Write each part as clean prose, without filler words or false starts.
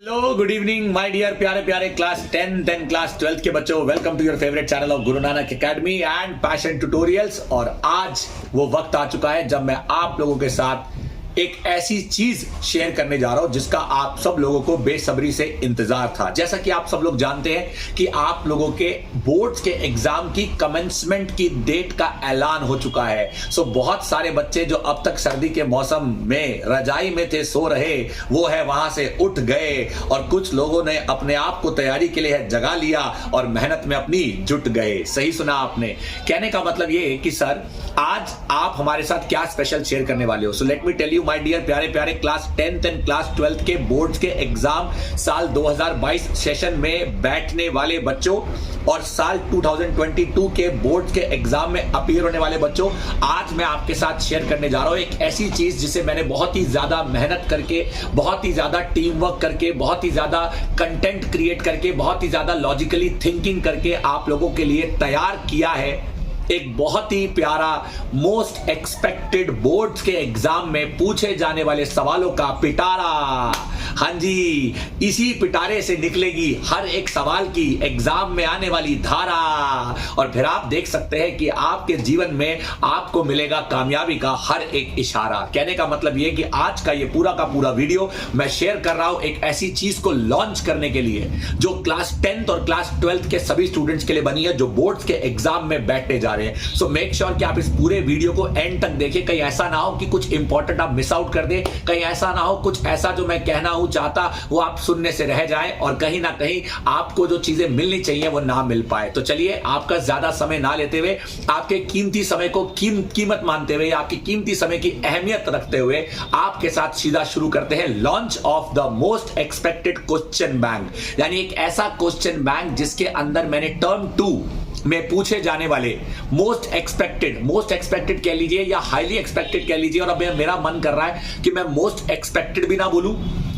Hello good evening my dear प्यारे प्यारे class 10th and class 12th के बच्चों, welcome to your favourite channel of Guru Nanak academy and passion tutorials. और आज वो वक्त आ चुका है जब मैं आप लोगों के साथ एक ऐसी चीज शेयर करने जा रहा हूं जिसका आप सब लोगों को बेसब्री से इंतजार था। जैसा कि आप सब लोग जानते हैं कि आप लोगों के बोर्ड्स के एग्जाम की कमेंसमेंट की डेट का ऐलान हो चुका है। सो बहुत सारे बच्चे जो अब तक सर्दी के मौसम में रजाई में थे, सो रहे, वो है वहां से उठ गए और कुछ लोगों ने अपने आप को तैयारी के लिए जगा लिया और मेहनत में अपनी जुट गए। सही सुना आपने। कहने का मतलब ये है कि सर आज आप हमारे साथ क्या स्पेशल शेयर करने वाले हो। So let me tell you my dear प्यारे प्यारे class 10th and class 12th के बोर्ड्स के एग्जाम साल 2022 सेशन में बैठने वाले बच्चों और साल 2022 के बोर्ड्स के एग्जाम में अपीयर होने वाले बच्चों, आज मैं आपके साथ शेयर करने जा रहा हूं एक ऐसी चीज जिसे मैंने बहुत ही ज्यादा मेहनत करके, बहुत ही ज्यादा टीम वर्क करके, बहुत ही ज्यादा कंटेंट क्रिएट करके, बहुत ही ज्यादा लॉजिकली थिंकिंग करके आप लोगों के लिए तैयार किया है। एक बहुत ही प्यारा मोस्ट एक्सपेक्टेड बोर्ड्स के एग्जाम में पूछे जाने वाले सवालों का पिटारा। हाँ जी, इसी पिटारे से निकलेगी हर एक सवाल की एग्जाम में आने वाली धारा और फिर आप देख सकते हैं कि आपके जीवन में आपको मिलेगा कामयाबी का हर एक इशारा। कहने का मतलब यह कि आज का ये पूरा का पूरा वीडियो मैं शेयर कर रहा हूं एक ऐसी चीज को लॉन्च करने के लिए जो क्लास 10th और क्लास 12th के सभी स्टूडेंट्स के लिए बनी है जो बोर्ड्स के एग्जाम में बैठने जा रहे हैं। सो मेक श्योर कि आप इस पूरे वीडियो को एंड तक देखें। कहीं ऐसा ना हो कि कुछ इंपॉर्टेंट आप मिस आउट कर दें, कहीं ऐसा ना हो कुछ ऐसा जो मैं कहना हूं चाहता वो आप सुनने से रह जाए और कहीं ना कहीं आपको जो चीजें मिलनी चाहिए वो ना मिल पाए। तो चलिए, आपका ज्यादा समय ना लेते हुए, आपके कीमती समय को कीमत मानते हुए, आपकी कीमती समय की अहमियत रखते हुए आपके साथ सीधा शुरू करते हैं launch of the most expected question bank. यानी एक ऐसा क्वेश्चन बैंक जिसके अंदर मैंने टर्म 2 में पूछे जाने वाले मोस्ट एक्सपेक्टेड कह लीजिए या हाईली एक्सपेक्टेड कह लीजिए। और अब मेरा मन कर रहा है कि मैं मोस्ट एक्सपेक्टेड भी ना बोलूं,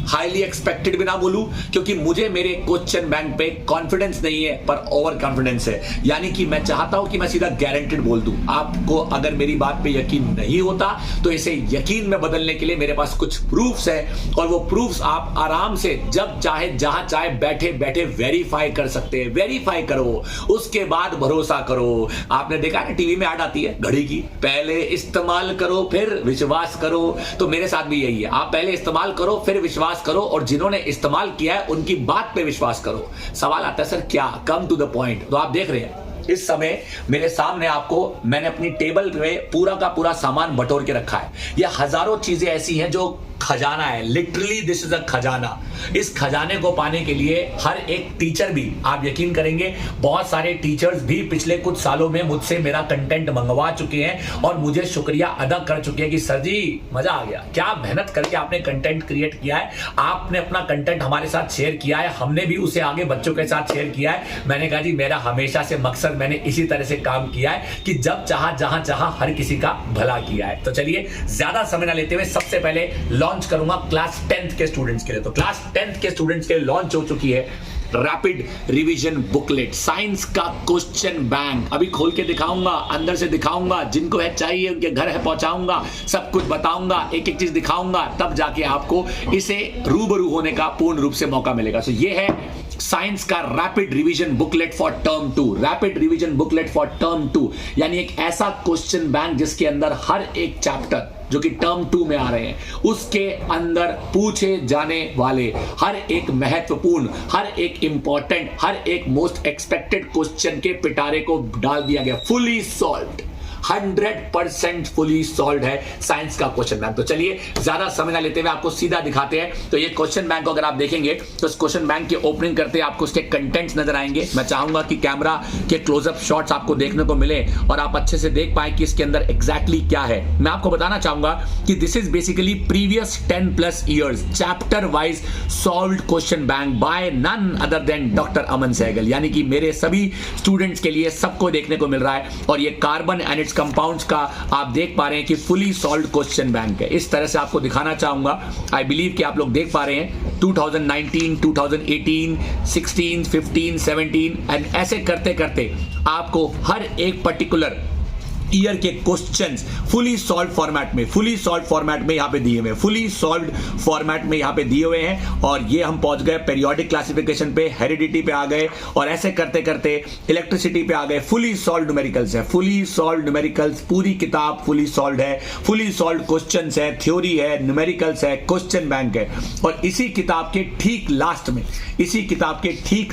हाईली एक्सपेक्टेड भी ना बोलूं, क्योंकि मुझे मेरे क्वेश्चन बैंक पे कॉन्फिडेंस नहीं है पर ओवर कॉन्फिडेंस है। यानी कि मैं चाहता हूं कि मैं सीधा गारंटेड बोल दूं। आपको अगर मेरी बात पे यकीन नहीं होता तो इसे यकीन में बदलने के लिए मेरे पास कुछ प्रूफ्स है और वो प्रूफ्स आप आराम से जब चाहे जहां चाहे बैठे बैठे वेरीफाई कर सकते हैं। वेरीफाई करो, उसके बाद भरोसा करो। आपने देखा ना टीवी में ऐड आती है घड़ी की, पहले इस्तेमाल करो फिर विश्वास करो। तो मेरे साथ भी यही है, आप पहले इस्तेमाल करो फिर विश्वास करो और जिन्होंने इस्तेमाल किया है उनकी बात पे विश्वास करो। सवाल आता है सर क्या, कम टू द पॉइंट। तो आप देख रहे हैं इस समय मेरे सामने आपको मैंने अपनी टेबल में पूरा का पूरा सामान बटोर के रखा है। ये हजारों चीजें ऐसी हैं जो खजाना है। लिटरली दिस इज अ खजाना। इस खजाने को पाने के लिए हर एक टीचर भी, आप यकीन करेंगे, बहुत सारे टीचर्स भी पिछले कुछ सालों में मुझसे मेरा कंटेंट मंगवा चुके हैं और मुझे शुक्रिया अदा कर चुके हैं कि सर जी मजा आ गया, क्या मेहनत करके आपने कंटेंट क्रिएट किया है, आपने अपना कंटेंट हमारे साथ शेयर किया है, हमने भी उसे आगे बच्चों के साथ शेयर किया है। मैंने कहा जी मेरा हमेशा से मकसद, मैंने इसी तरह से काम किया है कि जब चाहा जहां चाहा हर किसी का भला किया है। तो चलिए ज्यादा समय ना लेते हुए सबसे पहले लॉन्च करूंगा क्लास 10th के स्टूडेंट्स के लिए। तो क्लास 10th के स्टूडेंट्स के लिए लॉन्च हो चुकी है रैपिड रिवीजन बुकलेट, साइंस का क्वेश्चन बैंक। अभी खोल के दिखाऊंगा, अंदर से दिखाऊंगा, जिनको है चाहिए उनके घर है पहुंचाऊंगा, सब कुछ बताऊंगा, एक एक चीज दिखाऊंगा, तब जाके आपको इसे रूबरू होने का पूर्ण रूप से मौका मिलेगा। तो ये है साइंस का rapid revision booklet for term 2। Rapid revision booklet for term 2 यानी एक ऐसा क्वेश्चन बैंक जिसके अंदर हर एक चैप्टर जो कि टर्म 2 में आ रहे हैं उसके अंदर पूछे जाने वाले हर एक महत्वपूर्ण, हर एक इंपॉर्टेंट, हर एक मोस्ट एक्सपेक्टेड क्वेश्चन के पिटारे को डाल दिया गया। फुली सॉल्व्ड, 100% फुली सॉल्व है साइंस का क्वेश्चन बैंक। तो चलिए ज्यादा समय ना लेते हुए आपको सीधा दिखाते हैं। तो ये क्वेश्चन बैंक को अगर आप देखेंगे तो इस क्वेश्चन बैंक की ओपनिंग करते आपको उसके कंटेंट्स नजर आएंगे। मैं चाहूंगा कि कैमरा के क्लोजअप शॉट्स आपको देखने को मिले और आप अच्छे से देख पाए कि इसके अंदर एग्जैक्टली क्या है। मैं आपको बताना चाहूंगा कि this is basically previous 10+ years chapter wise solved question bank by none other than doctor Aman Sehgal. यानी कि मेरे सभी स्टूडेंट्स के लिए सबको देखने को मिल रहा है और ये कार्बन एंड इट्स कंपाउंड्स का आप देख पा रहे हैं कि फुली सॉल्व्ड क्वेश्चन बैंक है। इस तरह से आपको दिखाना चाहूंगा। आई बिलीव कि आप लोग देख पा रहे हैं 2019, 2018, 16, 15, 17 एंड ऐसे करते करते आपको हर एक पर्टिकुलर ईयर के क्वेश्चंस फुली सॉल्व फॉर्मेट में यहां पे दिए हुए हैं, फुली सॉल्व फॉर्मेट में यहां पे दिए हुए हैं। और ये हम पहुंच गए पेरियोडिक क्लासिफिकेशन पे, हेरिडिटी पे आ गए, और ऐसे करते करते इलेक्ट्रिसिटी पे आ गए। फुली सॉल्व न्यूमेरिकल्स है, फुली सॉल्व न्यूमेरिकल्स, पूरी किताब फुली सॉल्व है, फुली सॉल्व क्वेश्चंस है, थ्योरी है, न्यूमेरिकल्स है, क्वेश्चन बैंक है। और इसी किताब के ठीक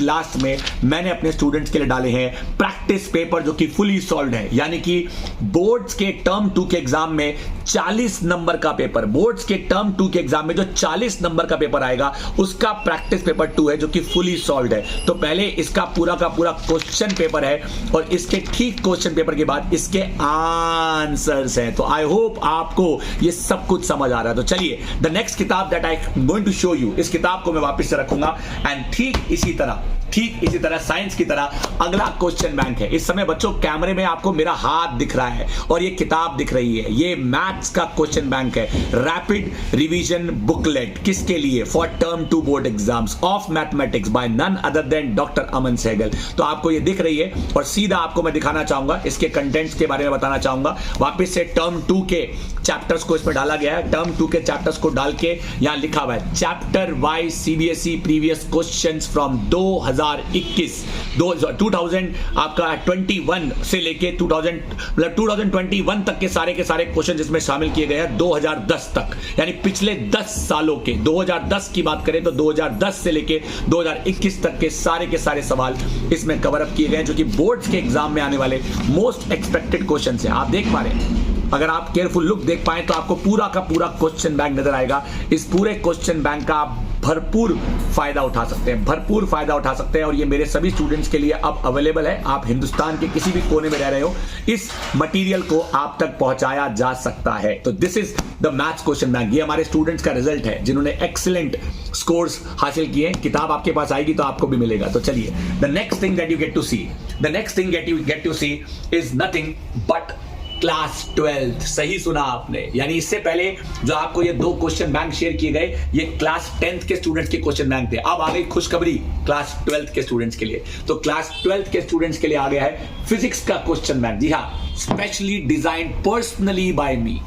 लास्ट में मैंने अपने स्टूडेंट्स के लिए डाले हैं प्रैक्टिस पेपर जो कि फुली सॉल्व है, यानी कि बोर्ड्स के टर्म 2 के एग्जाम में 40 नंबर का पेपर, बोर्ड्स के टर्म 2 के एग्जाम में जो 40 नंबर का पेपर आएगा उसका प्रैक्टिस पेपर 2 है जो कि फुली सॉल्व है। तो पहले इसका पूरा का पूरा क्वेश्चन पेपर है और इसके ठीक क्वेश्चन पेपर के बाद इसके आंसर्स हैं। तो आई होप आपको ये सब कुछ समझ आ रहा है। तो चलिए, द नेक्स्ट किताब that I am going to show you, इस किताब को मैं वापस से रखूंगा एंड ठीक इसी तरह साइंस की तरह अगला क्वेश्चन बैंक है। इस समय बच्चों कैमरे में आपको मेरा हाथ दिख रहा है और ये किताब दिख रही है, ये मैथ्स का क्वेश्चन बैंक है, रैपिड रिवीजन बुकलेट। किसके लिए? For term 2 board exams of mathematics by none other than doctor Aman Sehgal. तो आपको ये दिख रही है और सीधा आपको मैं दिखाना चाहूंगा, इसके कंटेंट्स के बारे में बताना चाहूंगा। वापिस से टर्म 2 के चैप्टर्स को इसमें डाला गया है, टर्म 2 के चैप्टर्स को डाल के यहां लिखा हुआ है chapter wise CBSE previous questions from 2021 आपका 21 से लेके 2021 तक के सारे क्वेश्चन इसमें शामिल किए गए हैं 2010 तक, यानी पिछले 10 सालों के। 2010 की बात करें तो 2010 से लेके 2021 तक के सारे सवाल इसमें कवर अप किए गए हैं जो कि बोर्ड्स के एग्जाम में आने वाले मोस्ट एक्सपेक्टेड क्वेश्चन हैं। आप देख पा रहे हैं, अगर आप केयरफुल लुक देख पाए तो आपको पूरा का पूरा क्वेश्चन बैंक नजर आएगा। इस पूरे क्वेश्चन बैंक का आप भरपूर फायदा उठा सकते हैं और ये मेरे सभी स्टूडेंट्स के लिए अब अवेलेबल है। आप हिंदुस्तान के किसी भी कोने में रह रहे हो, इस मटेरियल को आप तक पहुंचाया जा सकता है। तो this is the maths question bank. ये हमारे स्टूडेंट्स का रिजल्ट है जिन्होंने एक्सीलेंट स्कोर्स हासिल किए। किताब आपके पास आएगी तो आपको भी मिलेगा। तो चलिए, the next thing that you get to see is nothing but class 12th। सही सुना आपने, यानी इससे पहले जो आपको ये 2 क्वेश्चन बैंक शेयर किए गए ये क्लास 10th के स्टूडेंट्स के क्वेश्चन बैंक थे। अब आ गई खुशखबरी क्लास 12th के स्टूडेंट्स के लिए। तो क्लास 12th के स्टूडेंट्स के लिए आ गया है फिजिक्स का क्वेश्चन बैंक। जी हाँ, specially design personally by me.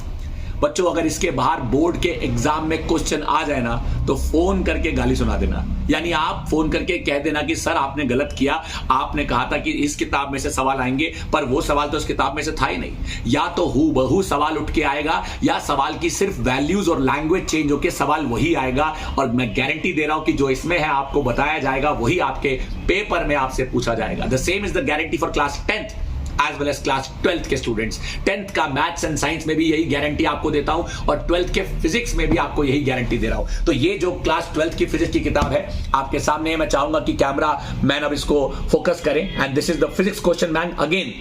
बच्चों, अगर इसके बाहर बोर्ड के एग्जाम में क्वेश्चन आ जाए ना तो फोन करके गाली सुना देना, यानी आप फोन करके कह देना कि सर आपने गलत किया, आपने कहा था कि इस किताब में से सवाल आएंगे पर वो सवाल तो इस किताब में से था ही नहीं। या तो हूबहू सवाल उठ के आएगा या सवाल की सिर्फ वैल्यूज और लैंग्वेज चेंज होकर सवाल वही आएगा। और मैं गारंटी दे रहा हूं कि जो इसमें है आपको बताया जाएगा वही आपके पेपर में आपसे पूछा जाएगा। The same is the guarantee for class 10th as well as class 12th के स्टूडेंट्स। 10th का मैथ्स एंड साइंस में भी यही गारंटी आपको देता हूं और 12th के फिजिक्स में भी आपको यही गारंटी दे रहा हूं। तो ये जो क्लास 12th की फिजिक्स की किताब है आपके सामने है। मैं चाहूंगा कि कैमरा मैन अब इसको फोकस करें and this is the physics question bank again,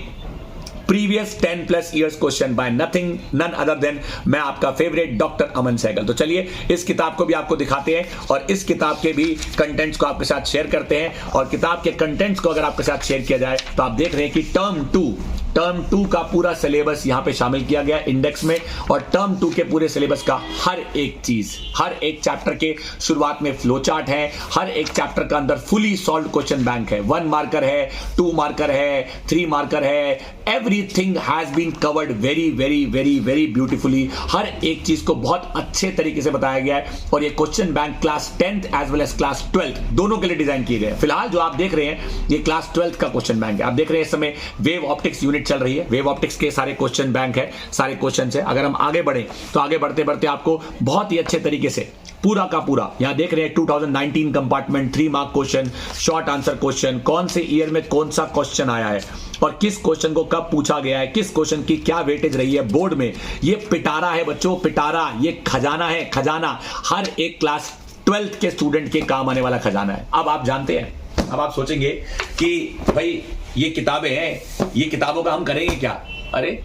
previous 10+ years question by none other than मैं आपका फेवरेट डॉक्टर अमन सहगल। तो चलिए इस किताब को भी आपको दिखाते हैं और इस किताब के भी कंटेंट्स को आपके साथ शेयर करते हैं। और किताब के कंटेंट्स को अगर आपके साथ शेयर किया जाए तो आप देख रहे हैं कि टर्म 2 का पूरा सिलेबस यहां पे शामिल किया गया इंडेक्स में। और टर्म 2 के पूरे सिलेबस का हर एक चीज, हर एक चैप्टर के शुरुआत में फ्लो चार्ट है, हर एक चैप्टर का अंदर फुली सॉल्व क्वेश्चन बैंक है। 1 मार्कर है, 2 मार्कर है, 3 मार्कर है, everything has been covered very very very very beautifully. हर एक चीज को बहुत अच्छे तरीके से बताया गया है और ये question bank class 10th as well as class 12th दोनों के लिए डिजाइन किए गए। फिलहाल जो आप देख रहे हैं ये क्लास 12th का क्वेश्चन बैंक है। आप देख रहे हैं इस समय वेव ऑप्टिक्स यूनिट चल रही है, वेव ऑप्टिक्स के सारे क्वेश्चन बैंक है, सारे क्वेश्चन है। अगर हम आगे बढ़े तो आगे बढ़ते बढ़ते आपको बहुत ही अच्छे तरीके से पूरा का पूरा यहां देख रहे हैं 2019 compartment 3 mark question, short answer question, कौन से ईयर में कौन सा क्वेश्चन आया है और किस क्वेश्चन को कब पूछा गया है, किस क्वेश्चन की क्या वेटेज रही है बोर्ड में। ये पिटारा है बच्चों, पिटारा, ये खजाना है, खजाना हर एक क्लास 12th के स्टूडेंट के काम आने वाला खजाना है। अब आप जानते हैं, अब आप सोचेंगे कि भाई ये किताबें हैं, ये किताबों का हम करेंगे क्या? अरे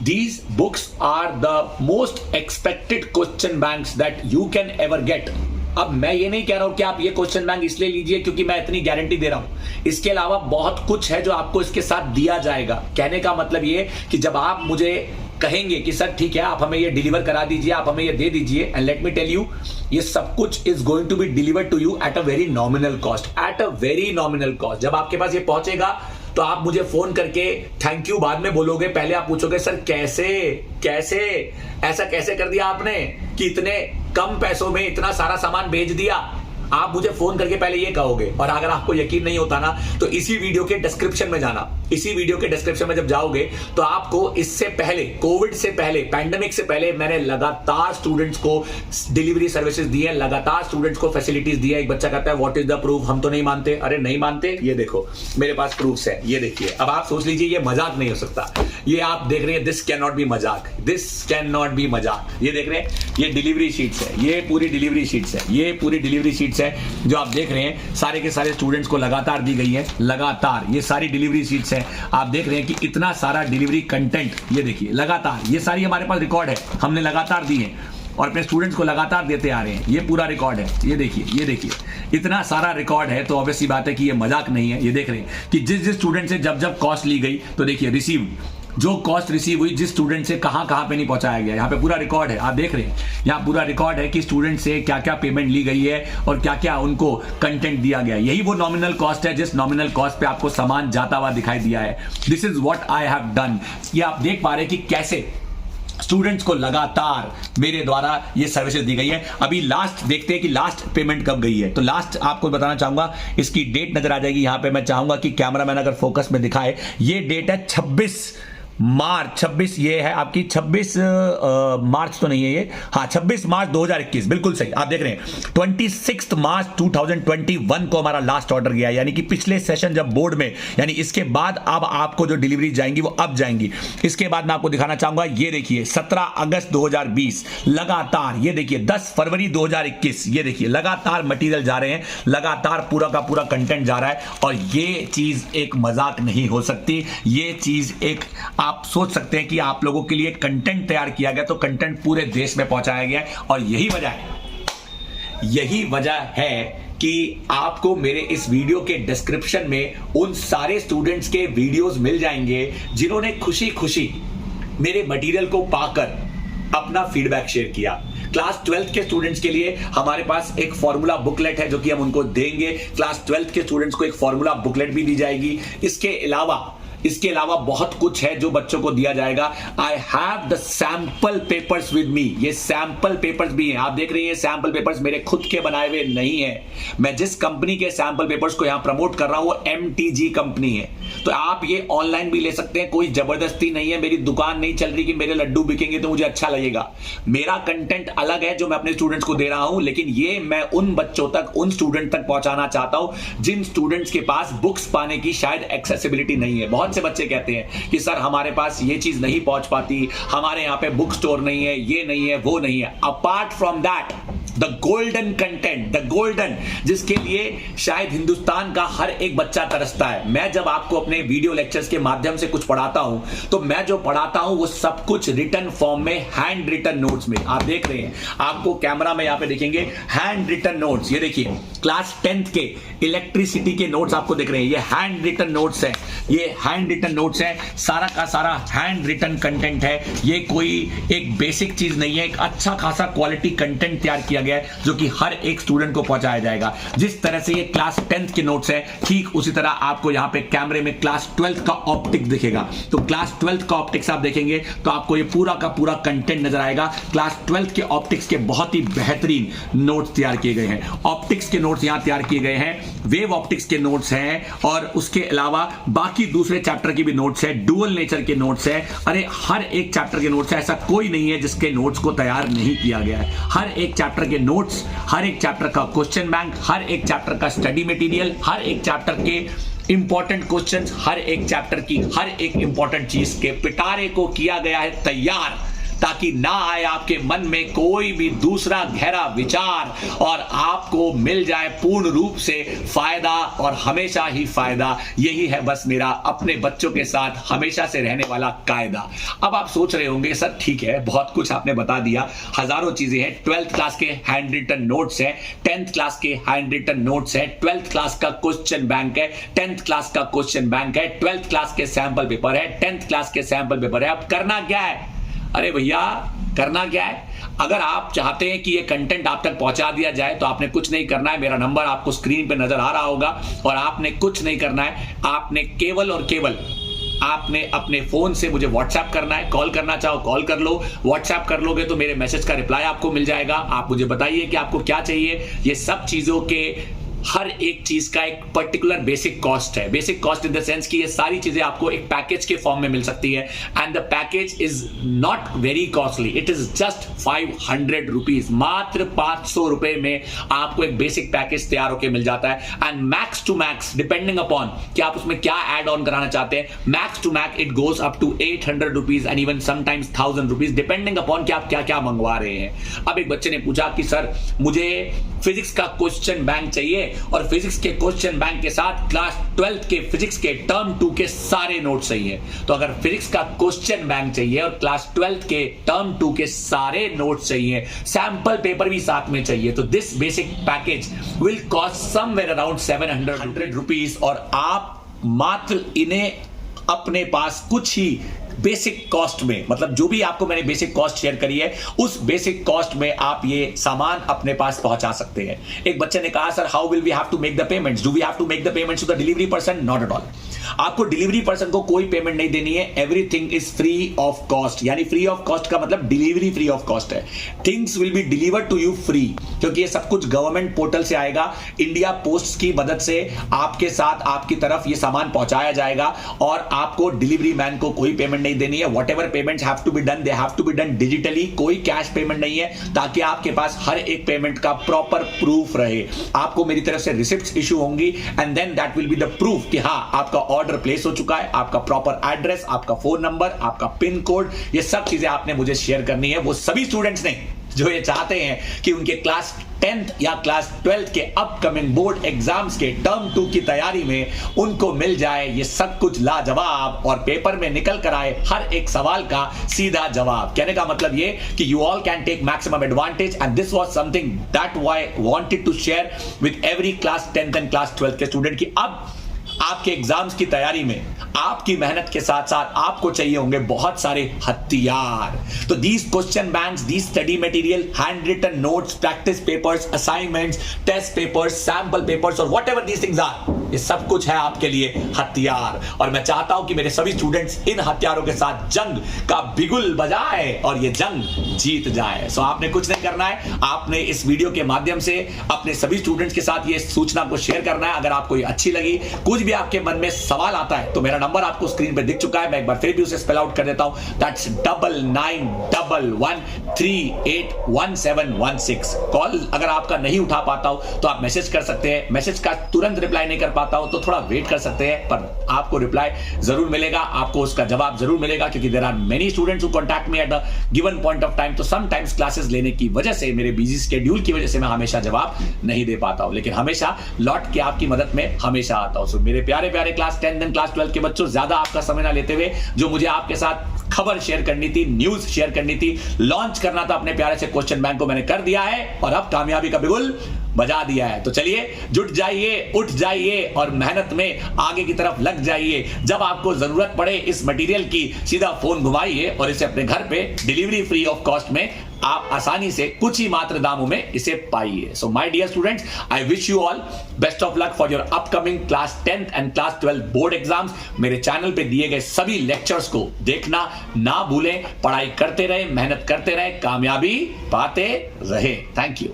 these books are the most expected question banks that you can ever get। अब मैं ये नहीं कह रहा हूं कि आप ये क्वेश्चन बैंक इसलिए लीजिए क्योंकि मैं इतनी गारंटी दे रहा हूं, इसके अलावा बहुत कुछ है जो आपको इसके साथ दिया जाएगा। कहने का मतलब ये कि जब आप मुझे कहेंगे कि सर ठीक है आप हमें ये डिलीवर करा दीजिए, आप हमें ये दे दीजिए, and let me tell you ये सब कुछ is going to be delivered to you at a very nominal cost, at a very nominal cost. जब आपके पास ये पहुंचेगा तो आप मुझे फोन करके थैंक यू बाद में बोलोगे, पहले आप पूछोगे सर कैसे कैसे ऐसा कैसे कर दिया आपने कि इतने कम पैसों में इतना सारा सामान भेज दिया। आप मुझे फोन करके पहले ये कहोगे। और अगर आपको यकीन नहीं होता ना तो इसी वीडियो के डिस्क्रिप्शन में जाना, इसी वीडियो के डिस्क्रिप्शन में जब जाओगे तो आपको इससे पहले, कोविड से पहले, पैंडेमिक से पहले मैंने लगातार स्टूडेंट्स को डिलीवरी सर्विसेज दी है, लगातार स्टूडेंट्स को फैसिलिटीज दी है। एक बच्चा कहता है व्हाट इज द प्रूफ, हम तो नहीं मानते। अरे नहीं मानते, ये देखो मेरे पास प्रूफ्स है, ये देखिए। अब आप सोच लीजिए ये मजाक नहीं हो सकता, ये आप देख रहे हैं, दिस कैन नॉट बी मजाक, दिस कैन नॉट बी मजाक। ये देख रहे हैं, ये डिलीवरी शीट्स है, ये पूरी डिलीवरी शीट्स है, ये पूरी डिलीवरी शीट्स है जो आप देख रहे हैं, सारे के सारे स्टूडेंट्स को लगातार दी गई है, लगातार। ये सारी डिलीवरी शीट्स है, आप देख रहे हैं कि इतना सारा डिलीवरी कंटेंट, ये देखिए लगातार, ये सारी हमारे पास रिकॉर्ड है, हमने लगातार दी है और अपने स्टूडेंट्स को लगातार देते आ रहे हैं। ये पूरा रिकॉर्ड है, ये देखिए, ये देखिए, इतना सारा रिकॉर्ड है। तो ऑब्वियसली बात है कि ये मजाक नहीं है। ये देख रहे हैं कि जिस जिस स्टूडेंट से जब जब कॉस्ट ली गई, तो देखिए रिसीव, जो कॉस्ट रिसीव हुई, जिस स्टूडेंट से कहां कहां पे नहीं पहुंचाया गया, यहाँ पे पूरा रिकॉर्ड है। आप देख रहे हैं यहाँ पूरा रिकॉर्ड है कि स्टूडेंट से क्या क्या पेमेंट ली गई है और क्या क्या उनको कंटेंट दिया गया है। यही वो नॉमिनल कॉस्ट है जिस नॉमिनल कॉस्ट पे आपको सामान जाता हुआ दिखाई दिया है। This is what I have done. ये आप देख पा रहे हैं कि कैसे स्टूडेंट्स को लगातार मेरे द्वारा ये सर्विसेज दी गई है। अभी लास्ट देखते हैं कि लास्ट पेमेंट कब गई है। तो लास्ट आपको बताना चाहूंगा, इसकी डेट नजर आ जाएगी यहाँ पे। मैं चाहूंगा कि कैमरामैन अगर फोकस में दिखाए, ये डेट है 26 मार्च, 26 ये है आपकी 26 मार्च तो नहीं है ये, हाँ 26 मार्च 2021, बिल्कुल सही। आप देख रहे हैं 26 मार्च 2021 को हमारा लास्ट ऑर्डर गया, यानी कि पिछले सेशन जब बोर्ड में, यानी इसके बाद अब आपको जो डिलीवरी जाएंगी वो अब जाएंगी। इसके बाद मैं आपको दिखाना चाहूंगा, ये देखिए 17 अगस्त 2020 लगातार, ये देखिए 10 फरवरी 2021, ये देखिए लगातार मटेरियल जा रहे हैं, लगातार पूरा का पूरा कंटेंट जा रहा है। और ये चीज एक मजाक नहीं हो सकती, ये चीज एक, आप सोच सकते हैं कि आप लोगों के लिए कंटेंट तैयार किया गया, तो कंटेंट पूरे देश में पहुंचाया गया है। और यही वजह है कि आपको मेरे इस वीडियो के डिस्क्रिप्शन में उन सारे स्टूडेंट्स के वीडियोस मिल जाएंगे जिन्होंने खुशी खुशी मेरे मटेरियल को पाकर अपना फीडबैक शेयर किया। क्लास 12th के स्टूडेंट्स के लिए हमारे पास एक फॉर्मूला बुकलेट है जो कि हम उनको देंगे। क्लास 12th के स्टूडेंट्स को एक फॉर्मूला बुकलेट भी दी जाएगी। इसके अलावा बहुत कुछ है जो बच्चों को दिया जाएगा। I have the sample papers with me, ये सैंपल पेपर्स भी हैं। आप देख रहे हैं ये सैंपल पेपर्स मेरे खुद के बनाए हुए नहीं है। मैं जिस कंपनी के सैंपल पेपर्स को यहां प्रमोट कर रहा हूं वो MTG कंपनी है। तो आप ये ऑनलाइन भी ले सकते हैं, कोई जबरदस्ती नहीं है। मेरी दुकान नहीं चल रही कि मेरे लड्डू बिकेंगे तो मुझे अच्छा लगेगा। मेरा कंटेंट अलग है जो मैं अपने स्टूडेंट्स को दे रहा हूं, लेकिन ये मैं उन बच्चों तक, उन स्टूडेंट तक पहुंचाना चाहता हूं जिन स्टूडेंट्स के पास बुक्स पाने की शायद एक्सेसिबिलिटी नहीं है। बहुत से बच्चे कहते हैं कि सर हमारे पास ये चीज नहीं पहुंच पाती, हमारे यहां पे बुक स्टोर नहीं है, ये नहीं है, वो नहीं है। Apart from that, the golden content, the golden, जिसके लिए शायद हिंदुस्तान का हर एक बच्चा तरसता है। मैं जब आपको अपने वीडियो लेक्चर्स के माध्यम से कुछ पढ़ाता हूं तो मैं जो पढ़ाता हूं वो सब कुछ रिटन फॉर्म में, हैंड रिटन नोट्स में। आप देख रहे हैं, आपको कैमरा में यहां पे देखेंगे हैंड रिटन नोट्स। ये देखिए क्लास 10th के इलेक्ट्रिसिटी के नोट्स आपको दिख रहे हैं, ये हैंड रिटन नोट्स है, ये हैंड रिटन नोट्स है, सारा का सारा हैंड रिटन कंटेंट है। ये कोई एक बेसिक चीज नहीं है, एक अच्छा खासा क्वालिटी कंटेंट तैयार किया गया है जो कि हर एक स्टूडेंट को पहुंचाया जाएगा। जिस तरह से ये क्लास 10th के नोट्स है, ठीक उसी तरह आपको यहां पे कैमरे में क्लास 12th का ऑप्टिक दिखेगा। तो क्लास 12th का ऑप्टिक्स आप देखेंगे तो आपको ये पूरा का पूरा कंटेंट नजर आएगा। क्लास 12th के ऑप्टिक्स के बहुत ही बेहतरीन नोट्स तैयार किए गए हैं। ऑप्टिक्स के नोट्स यहां तैयार किए गए हैं, वेव ऑप्टिक्स के नोट्स हैं, और उसके अलावा बाकी दूसरे चैप्टर की भी नोट्स है, डुअल नेचर के नोट्स है। अरे हर एक चैप्टर के नोट्स है, ऐसा कोई नहीं है जिसके नोट्स को तैयार नहीं किया गया है। हर एक चैप्टर के नोट्स, हर एक चैप्टर का क्वेश्चन बैंक, हर एक चैप्टर का स्टडी मटेरियल, हर एक चैप्टर के इंपॉर्टेंट क्वेश्चंस, हर एक चैप्टर की हर एक इंपॉर्टेंट चीज के पिटारे को किया गया है तैयार, ताकि ना आए आपके मन में कोई भी दूसरा गहरा विचार और आपको मिल जाए पूर्ण रूप से फायदा और हमेशा ही फायदा। यही है बस मेरा अपने बच्चों के साथ हमेशा से रहने वाला कायदा। अब आप सोच रहे होंगे सर ठीक है, बहुत कुछ आपने बता दिया, हजारों चीजें हैं। 12th क्लास के हैंड रिटन नोट्स है, 10th क्लास के हैंड रिटन नोट्स है, 12th क्लास का क्वेश्चन बैंक है, 10th क्लास का क्वेश्चन बैंक है, 12th क्लास के सैंपल पेपर है, 10th क्लास के सैंपल पेपर है। अब करना क्या है? अरे भैया करना क्या है, अगर आप चाहते हैं कि ये कंटेंट आप तक पहुंचा दिया जाए तो आपने कुछ नहीं करना है। मेरा नंबर आपको स्क्रीन पे नजर आ रहा होगा और आपने कुछ नहीं करना है। आपने केवल और केवल आपने अपने फोन से मुझे व्हाट्सएप करना है। कॉल करना चाहो कॉल कर लो, व्हाट्सएप कर लोगे तो मेरे मैसेज का रिप्लाई आपको मिल जाएगा। आप मुझे बताइए कि आपको क्या चाहिए। ये सब चीजों के हर एक चीज का एक पर्टिकुलर बेसिक कॉस्ट है। Basic cost in the sense कि ये सारी चीजें आपको एक पैकेज के फॉर्म में मिल सकती है and the package is not very costly, it is just 500 rupees. मात्र 500 रुपए में आपको एक बेसिक पैकेज तैयार होकर मिल जाता है and max to max depending upon कि आप उसमें क्या एड ऑन कराना चाहते हैं, max to max it goes up to 800 rupees and even sometimes 1000 rupees depending upon कि आप क्या क्या मंगवा रहे हैं। अब एक बच्चे ने पूछा कि सर मुझे फिजिक्स का क्वेश्चन बैंक चाहिए और फिजिक्स के क्वेश्चन बैंक के साथ क्लास 12 के फिजिक्स के टर्म 2 के सारे नोट्स चाहिए। तो अगर फिजिक्स का क्वेश्चन बैंक चाहिए और क्लास 12 के टर्म 2 के सारे नोट्स चाहिए, सैंपल पेपर भी साथ में चाहिए, तो this basic package will cost somewhere around 700 rupees और आप मात्र इन्हें अपने पास कुछ ही बेसिक कॉस्ट में, मतलब जो भी आपको मैंने बेसिक कॉस्ट शेयर करी है उस बेसिक कॉस्ट में आप ये सामान अपने पास पहुंचा सकते हैं। एक बच्चे ने कहा sir how will we have to make the payments, do we have to make the payments to the delivery person? Not at all. आपको डिलीवरी पर्सन को कोई पेमेंट नहीं देनी है। Everything is free of cost, यानी free of cost का मतलब delivery free of cost है। Things will be delivered to you free, क्योंकि ये सब कुछ गवर्नमेंट पोर्टल से आएगा। इंडिया पोस्ट की मदद से आपके साथ आपकी तरफ ये सामान पहुंचाया जाएगा और आपको डिलीवरी मैन को कोई पेमेंट नहीं देनी है। Whatever payments have to be done, they have to be done digitally. कोई कैश पेमेंट नहीं है, ताकि आपके पास हर एक पेमेंट का प्रॉपर प्रूफ रहे। आपको मेरी तरफ से रिसिप्ट्स इशू होंगी and then that will be the proof कि हाँ आपका ऑर्डर प्लेस हो चुका है, आपका प्रॉपर एड्रेस, आपका फोन नंबर, आपका पिन कोड, ये सब चीजें आपने मुझे शेयर करनी है। वो सभी स्टूडेंट्स ने जो ये चाहते हैं कि उनके क्लास 10th या क्लास 12th के अपकमिंग बोर्ड एग्जाम्स के टर्म 2 की तैयारी में उनको मिल जाए ये सब कुछ लाजवाब और पेपर में निकल कर आए हर एक सवाल का सीधा जवाब। कहने का मतलब ये कि you all can take maximum advantage and this was something that I wanted to share with every class 10th and class 12th के स्टूडेंट की अब आपके एग्जाम्स की तैयारी में आपकी मेहनत के साथ साथ आपको चाहिए होंगे बहुत सारे हथियार। तो these question banks, these study material, hand written notes, practice papers, assignments, test papers, sample papers और व्हाटएवर दीज थिंग्स आर, ये सब कुछ है आपके लिए हथियार। और मैं चाहता हूं कि मेरे सभी स्टूडेंट्स इन हथियारों के साथ जंग का बिगुल बजाए और ये जंग जीत जाए। सो आपने कुछ नहीं करना है, आपने इस वीडियो के माध्यम से अपने सभी स्टूडेंट्स के साथ ये सूचना को शेयर करना है। अगर आपको ये अच्छी लगी, कुछ भी आपके मन में सवाल आता है, तो मेरा नंबर आपको स्क्रीन पे दिख चुका है। मैं एक बार फिर भी उसे स्पेल आउट कर देता हूं, दैट्स 9911381716। कॉल अगर आपका नहीं उठा पाता हूं तो आप मैसेज कर सकते हैं। मैसेज का तुरंत रिप्लाई नहीं कर पाता हूं तो थोड़ा वेट कर सकते हैं, पर आपको रिप्लाई जरूर मिलेगा, आपको उसका जवाब जरूर मिलेगा, क्योंकि there are many students who contact me at a given point of time. तो समटाइम्स क्लासेस लेने की वजह से, मेरे बिजी शेड्यूल की वजह से मैं हमेशा जवाब नहीं दे पाता हूं, लेकिन हमेशा लौट के आपकी मदद में हमेशा आता हूं। सो मेरे प्यारे प्यारे क्लास 10 एंड क्लास 12 के बच्चों, ज्यादा आपका समय ना लेते हुए, जो मुझे आपके साथ खबर शेयर करनी थी, न्यूज शेयर करनी थी, लॉन्च करना था अपने प्यारे से क्वेश्चन बैंक को, मैंने कर दिया है और अब कामयाबी का बिगुल बजा दिया है। तो चलिए जुट जाइए, उठ जाइए और मेहनत में आगे की तरफ लग जाइए। जब आपको जरूरत पड़े इस मटेरियल की, सीधा फोन घुमाइए और इसे अपने घर पे डिलीवरी फ्री ऑफ कॉस्ट में आप आसानी से कुछ ही मात्र दामों में इसे पाइए। So my dear students, I wish you all best of luck for your upcoming class 10th and class 12 board exams. मेरे चैनल पे दिए गए सभी लेक्चर्स को देखना ना भूलें। पढ़ाई करते रहे, मेहनत करते रहे, कामयाबी पाते रहे। Thank you.